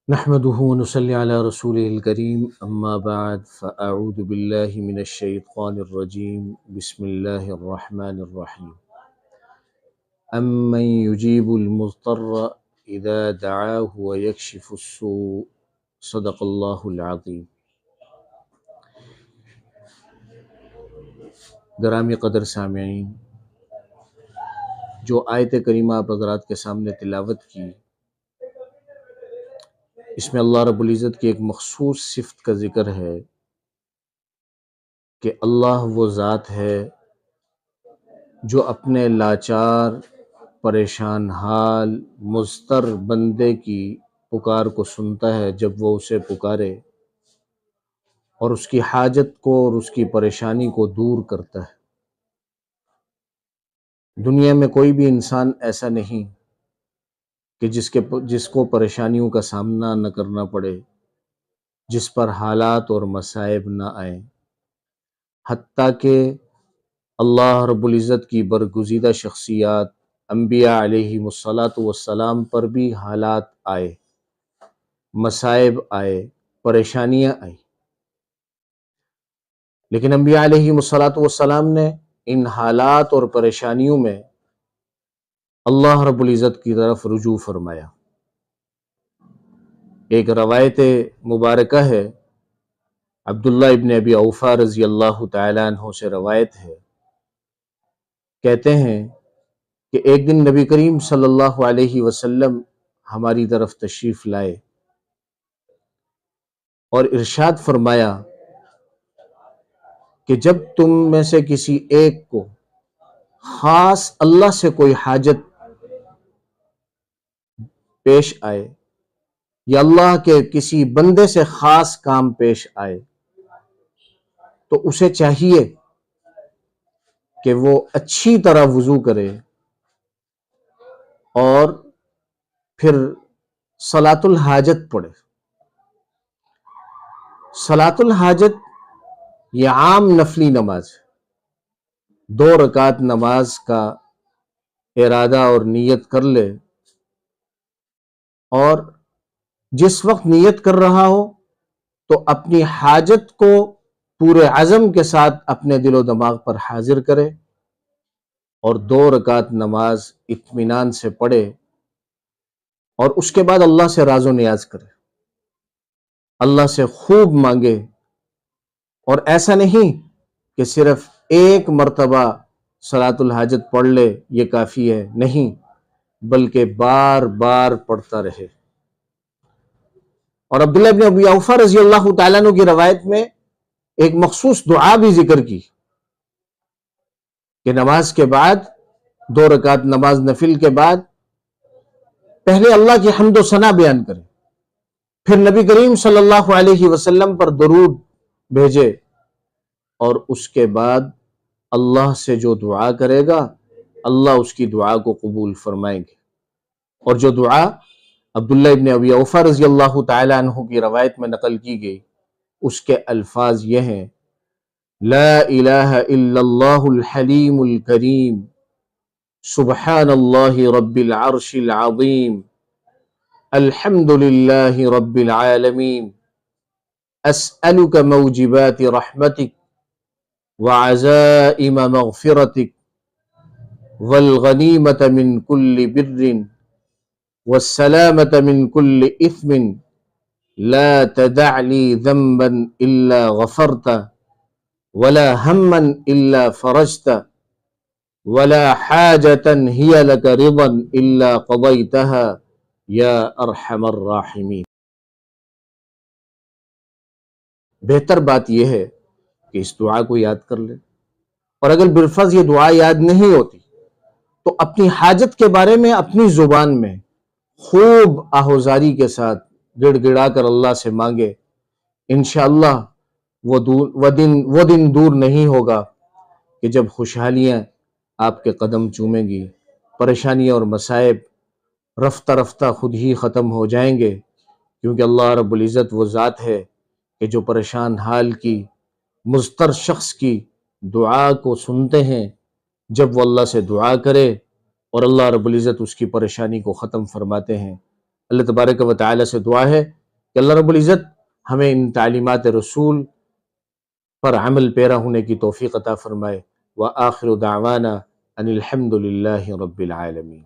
نحمده ونصلي على رسوله الكريم اما بعد فاعوذ بالله من الشيطان الرجيم بسم الله الرحمن الرحيم امن يجيب المضطر اذا دعاه ويكشف السوء صدق اللہ العظیم۔ گرامی قدر سامعین، جو آیت کریمہ آپ حضرات کے سامنے تلاوت کی، اس میں اللہ رب العزت کی ایک مخصوص صفت کا ذکر ہے کہ اللہ وہ ذات ہے جو اپنے لاچار، پریشان حال، مضطر بندے کی پکار کو سنتا ہے جب وہ اسے پکارے، اور اس کی حاجت کو اور اس کی پریشانی کو دور کرتا ہے۔ دنیا میں کوئی بھی انسان ایسا نہیں کہ جس کو پریشانیوں کا سامنا نہ کرنا پڑے، جس پر حالات اور مصائب نہ آئیں، حتیٰ کہ اللہ رب العزت کی برگزیدہ شخصیات انبیاء علیہم الصلاۃ والسلام پر بھی حالات آئے، مصائب آئے، پریشانیاں آئیں، لیکن انبیاء علیہم الصلاۃ والسلام نے ان حالات اور پریشانیوں میں اللہ رب العزت کی طرف رجوع فرمایا۔ ایک روایت مبارکہ ہے، عبداللہ ابن ابی اوفا رضی اللہ تعالیٰ عنہ سے روایت ہے، کہتے ہیں کہ ایک دن نبی کریم صلی اللہ علیہ وسلم ہماری طرف تشریف لائے اور ارشاد فرمایا کہ جب تم میں سے کسی ایک کو خاص اللہ سے کوئی حاجت پیش آئے یا اللہ کے کسی بندے سے خاص کام پیش آئے تو اسے چاہیے کہ وہ اچھی طرح وضو کرے اور پھر صلاۃ الحاجت پڑھے۔ صلاۃ الحاجت یہ عام نفلی نماز ہے، 2 رکعت نماز کا ارادہ اور نیت کر لے، اور جس وقت نیت کر رہا ہو تو اپنی حاجت کو پورے عزم کے ساتھ اپنے دل و دماغ پر حاضر کرے اور 2 رکعت نماز اطمینان سے پڑھے، اور اس کے بعد اللہ سے راز و نیاز کرے، اللہ سے خوب مانگے، اور ایسا نہیں کہ صرف ایک مرتبہ صلاۃ الحاجت پڑھ لے یہ کافی ہے، نہیں، بلکہ بار بار پڑھتا رہے۔ اور عبداللہ ابن ابی اوفا رضی اللہ تعالیٰ عنہ کی روایت میں ایک مخصوص دعا بھی ذکر کی کہ نماز کے بعد 2 رکعت نماز نفل کے بعد پہلے اللہ کی حمد و ثنا بیان کرے، پھر نبی کریم صلی اللہ علیہ وسلم پر درود بھیجے، اور اس کے بعد اللہ سے جو دعا کرے گا اللہ اس کی دعا کو قبول فرمائیں گے۔ اور جو دعا عبداللہ ابن ابی اوفا رضی اللہ تعالیٰ عنہ کی روایت میں نقل کی گئی، اس کے الفاظ یہ ہیں: لا الہ الا اللہ الحلیم الکریم، سبحان اللہ رب العرش العظیم، الحمد للہ رب العالمین، اسألک موجبات رحمتک وعزائم مغفرتک والغنیمت من کل بر والسلامة من كل إثم لا تدع لي ذنبا إلا غفرته ولا هما إلا فرجته ولا حاجة هي لك رضا إلا قضيتها يا أرحم الراحمين۔ بہتر بات یہ ہے کہ اس دعا کو یاد کر لے، اور اگر بالفرض یہ دعا یاد نہیں ہوتی تو اپنی حاجت کے بارے میں اپنی زبان میں خوب آہوزاری کے ساتھ گڑ گڑا کر اللہ سے مانگے، انشاءاللہ وہ دن دور نہیں ہوگا کہ جب خوشحالیاں آپ کے قدم چومیں گی، پریشانیاں اور مصائب رفتہ رفتہ خود ہی ختم ہو جائیں گے، کیونکہ اللہ رب العزت وہ ذات ہے کہ جو پریشان حال کی، مضطر شخص کی دعا کو سنتے ہیں جب وہ اللہ سے دعا کرے، اور اللہ رب العزت اس کی پریشانی کو ختم فرماتے ہیں۔ اللہ تبارک و تعالی سے دعا ہے کہ اللہ رب العزت ہمیں ان تعلیمات رسول پر عمل پیرا ہونے کی توفیق عطا فرمائے۔ وآخر دعوانا ان الحمد للہ رب العالمین۔